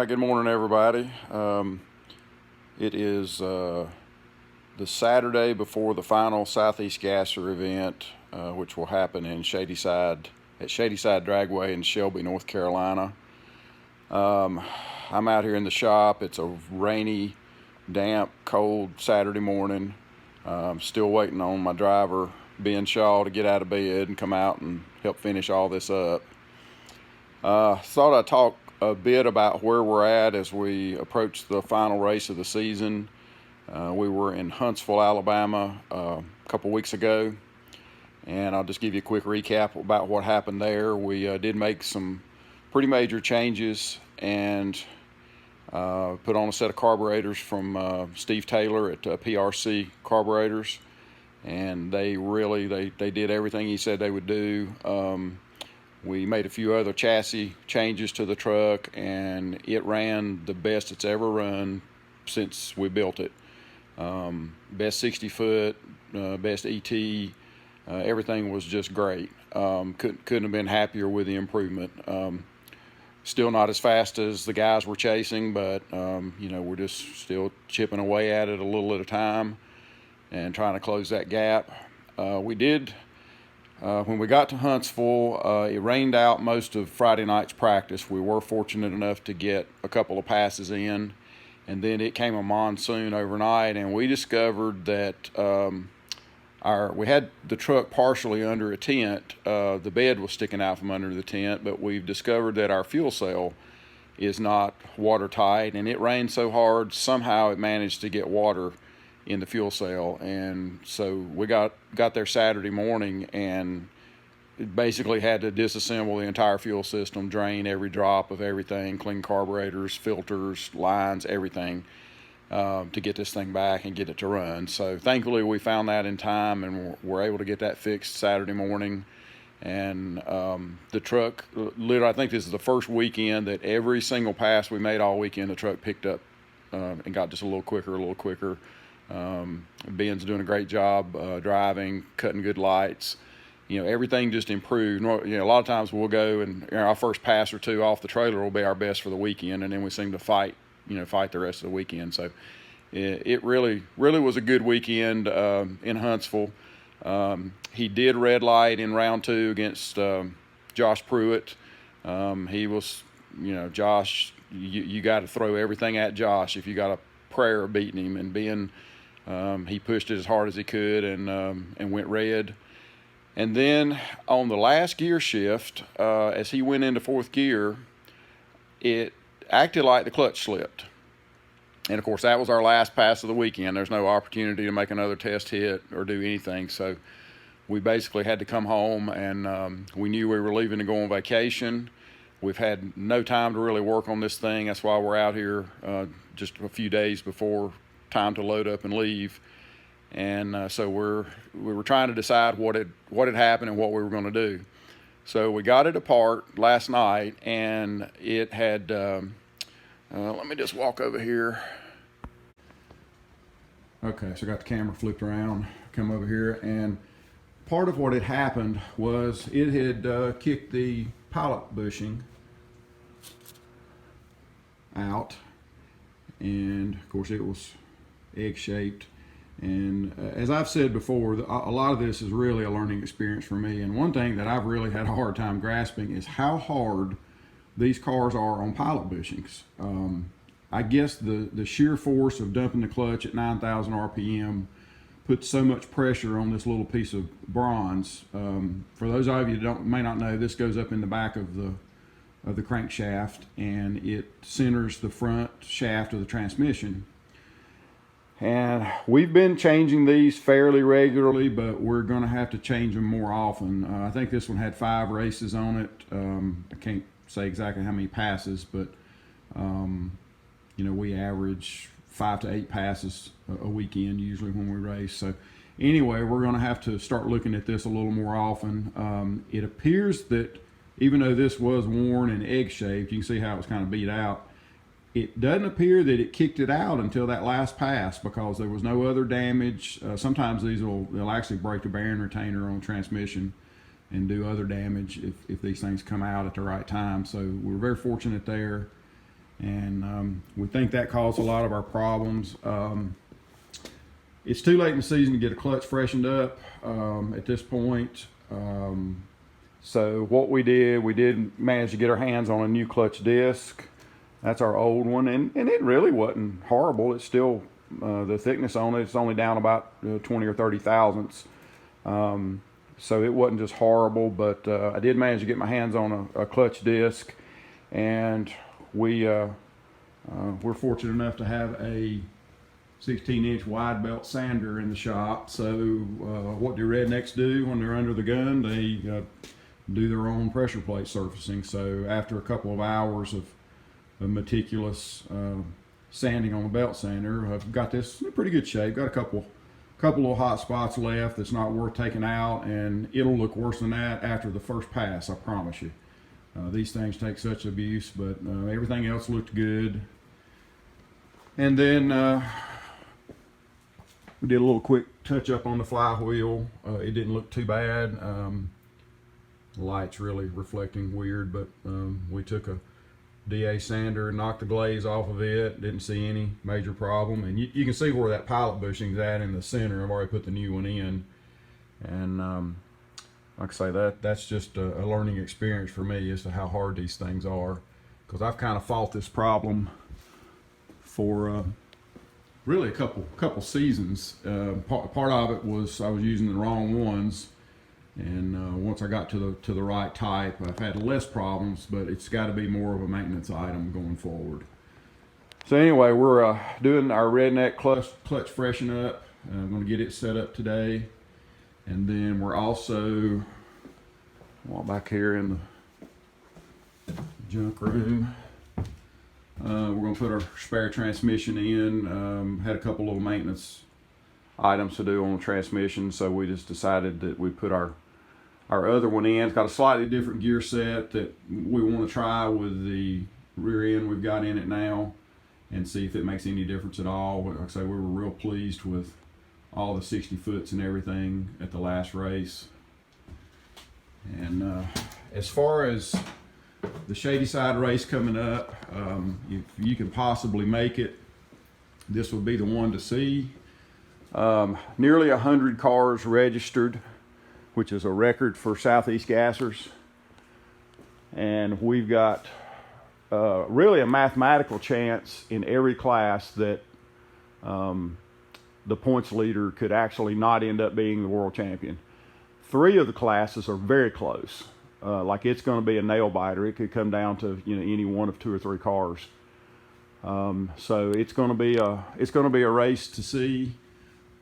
right, good morning, everybody. It is the Saturday before the final Southeast Gasser event, which will happen in Shadyside Dragway in Shelby, North Carolina. I'm out here in the shop. It's a rainy, damp, cold Saturday morning. Still waiting on my driver, Ben Shaw, to get out of bed and come out and help finish all this up. Thought I'd talk a bit about where we're at as we approach the final race of the season. We were in Huntsville, Alabama a couple weeks ago, and I'll just give you a quick recap about what happened there. We did make some pretty major changes and put on a set of carburetors from Steve Taylor at PRC Carburetors, and they did everything he said they would do. We made a few other chassis changes to the truck, and it ran the best it's ever run since we built it. Best 60-foot, best ET, everything was just great. Couldn't have been happier with the improvement. Still not as fast as the guys were chasing, but we're just still chipping away at it a little at a time and trying to close that gap. We did. When we got to Huntsville, it rained out most of Friday night's practice. We were fortunate enough to get a couple of passes in, and then it came a monsoon overnight, and we discovered that we had the truck partially under a tent. The bed was sticking out from under the tent, but we've discovered that our fuel cell is not watertight, and it rained so hard, somehow it managed to get water in the fuel cell. And so we got there Saturday morning and basically had to disassemble the entire fuel system, drain every drop of everything, clean carburetors, filters, lines, everything, to get this thing back and get it to run. So thankfully we found that in time, and we're able to get that fixed Saturday morning. And the truck, literally, I think this is the first weekend that every single pass we made all weekend, the truck picked up and got just a little quicker. Ben's doing a great job driving, cutting good lights. Everything just improved. A lot of times we'll go and our first pass or two off the trailer will be our best for the weekend, and then we seem to fight the rest of the weekend. So it really was a good weekend in Huntsville. He did red light in round 2 against Josh Pruitt. He was, Josh, you got to throw everything at Josh if you got a prayer of beating him. And Ben, he pushed it as hard as he could and went red. And then on the last gear shift, as he went into 4th gear, it acted like the clutch slipped. And of course, that was our last pass of the weekend. There's no opportunity to make another test hit or do anything. So we basically had to come home, and we knew we were leaving to go on vacation. We've had no time to really work on this thing. That's why we're out here just a few days before time to load up and leave. And so we were trying to decide what had happened and what we were going to do. So we got it apart last night, and it had, let me just walk over here. Okay, so I got the camera flipped around, come over here, and part of what had happened was it had kicked the pilot bushing out, and of course it was egg-shaped. And as I've said before, a lot of this is really a learning experience for me. And one thing that I've really had a hard time grasping is how hard these cars are on pilot bushings. I guess the sheer force of dumping the clutch at 9,000 RPM puts so much pressure on this little piece of bronze. For those of you who may not know, this goes up in the back of the crankshaft, and it centers the front shaft of the transmission. And we've been changing these fairly regularly, but we're going to have to change them more often. I think this one had 5 races on it. I can't say exactly how many passes, but we average 5 to 8 passes a weekend usually when we race. So anyway, we're going to have to start looking at this a little more often. It appears that even though this was worn and egg-shaped, you can see how it was kind of beat out. It doesn't appear that it kicked it out until that last pass, because there was no other damage. Sometimes they'll actually break the bearing retainer on transmission and do other damage if these things come out at the right time. So we're very fortunate there. and we think that caused a lot of our problems. It's too late in the season to get a clutch freshened up at this point. So what we did manage to get our hands on a new clutch disc. That's our old one, and it really wasn't horrible. It's still, the thickness on it's only down about 20 or 30 thousandths. So it wasn't just horrible, but I did manage to get my hands on a clutch disc, and we're fortunate enough to have a 16-inch wide belt sander in the shop. So what do rednecks do when they're under the gun? They do their own pressure plate surfacing. So after a couple of hours of meticulous sanding on the belt sander, I've got this in pretty good shape. Got a couple of hot spots left that's not worth taking out, and it'll look worse than that after the first pass, I promise you. These things take such abuse, but everything else looked good. And then we did a little quick touch up on the flywheel. It didn't look too bad. The light's really reflecting weird, but we took a DA sander and knocked the glaze off of it. Didn't see any major problem, and you can see where that pilot bushing's at in the center. I've already put the new one in, and like I say, that's just a learning experience for me as to how hard these things are, because I've kind of fought this problem for really a couple seasons. Part of it was I was using the wrong ones, and once I got to the right type, I've had less problems, but it's got to be more of a maintenance item going forward. So anyway, we're doing our redneck clutch freshen up. I'm going to get it set up today, and then we're also back here in the junk room. We're going to put our spare transmission in. Had a couple little maintenance items to do on the transmission, so we just decided that we put our other one in. It's got a slightly different gear set that we want to try with the rear end we've got in it now, and see if it makes any difference at all. Like I say, we were real pleased with all the 60 foots and everything at the last race. And as far as the Shady Side race coming up, if you can possibly make it, this would be the one to see. Nearly 100 cars registered, which is a record for Southeast Gassers. And we've got really a mathematical chance in every class that the points leader could actually not end up being the world champion. 3 of the classes are very close. Like it's going to be a nail biter. It could come down to any one of 2 or 3 cars. So it's going to be a race to see.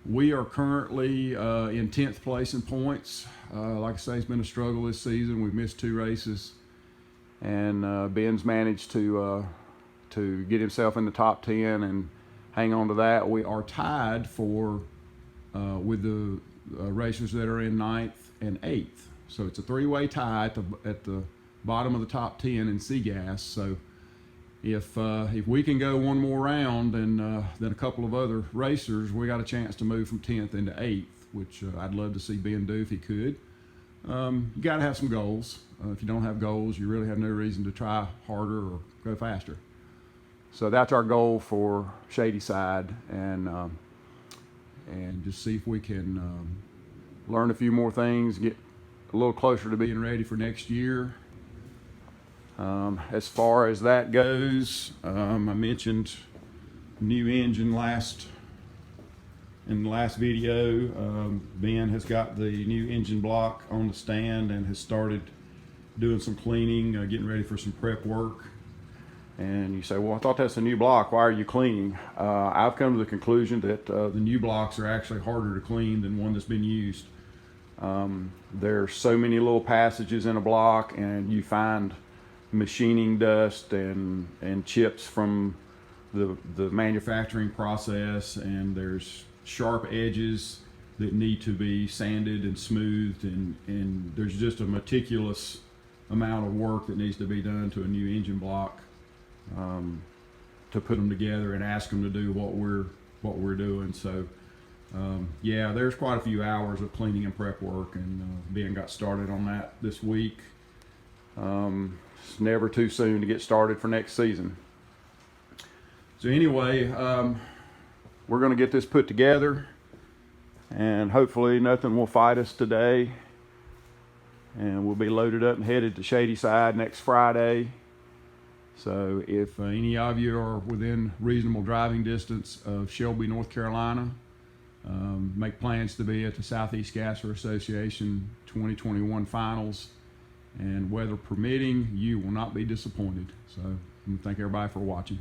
We are currently in 10th place in points. Like I say, it's been a struggle this season. We've missed 2 races, and Ben's managed to get himself in the top 10 and hang on to that. We are tied with the racers that are in 9th and 8th. So it's a 3-way tie at the bottom of the top 10 in CGAS. So if we can go one more round and then a couple of other racers, we got a chance to move from 10th into 8th, which I'd love to see Ben do if he could. You got to have some goals. If you don't have goals, you really have no reason to try harder or go faster. So that's our goal for Shady Side, and just see if we can learn a few more things, get a little closer to being ready for next year. As far as that goes, I mentioned new engine in the last video. Ben has got the new engine block on the stand and has started doing some cleaning, getting ready for some prep work. And you say, well, I thought that's a new block. Why are you cleaning? I've come to the conclusion that the new blocks are actually harder to clean than one that's been used. There's so many little passages in a block, and you find machining dust and chips from the manufacturing process, and there's sharp edges that need to be sanded and smoothed, and there's just a meticulous amount of work that needs to be done to a new engine block to put them together and ask them to do what we're doing. So yeah, there's quite a few hours of cleaning and prep work, and Ben got started on that this week. It's never too soon to get started for next season. So anyway, we're going to get this put together, and hopefully nothing will fight us today. And we'll be loaded up and headed to Shadyside next Friday. So if any of you are within reasonable driving distance of Shelby, North Carolina, make plans to be at the Southeast Gasser Association 2021 finals, and weather permitting, you will not be disappointed. So I thank everybody for watching.